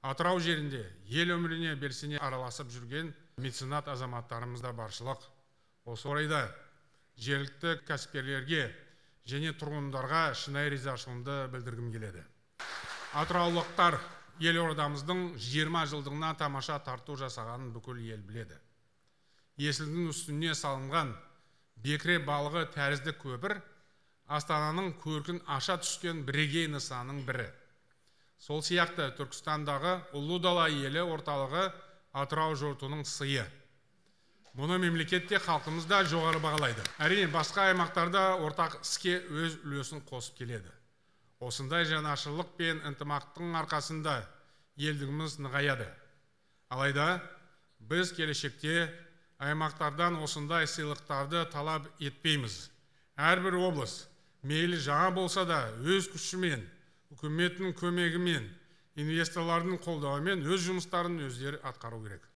Атырау жерінде ел өміріне белсене араласып жүрген меценат азаматтарымыз да баршылық. Осы орайда жергілікті кәсіпкерлерге және тұрғындарға шынайы ризашылығымды білдіргім келеді. Атыраулықтар елордамыздың 20 жылдығына тамаша тарту жасағанын бүкіл ел біледі. Есілдің үстіне салынған бекіре балығы тәрізді көпір Астананың көркін аша түскен бірегей нысанның бірі. Сол сияқты Түркістандағы ұлы дала елі орталығы Атырау жұртының сыйы. Мұны мемлекетте халқымыз да жоғары бағалайды. Әрине басқа аймақтарда ортақ іске өз үлесін қосып келеді. Осындай жанашырлық пен ынтымақтың арқасында елдігіміз нығаяды. Алайда біз келешекте аймақтардан осындай сыйлықтарды талап етпейміз. Әрбір облыс мейлі жаңа болса да өз күшімен, үкіметтің көмегімен, инвесторлардың қолдауымен өз жұмыстарын өздері атқару керек.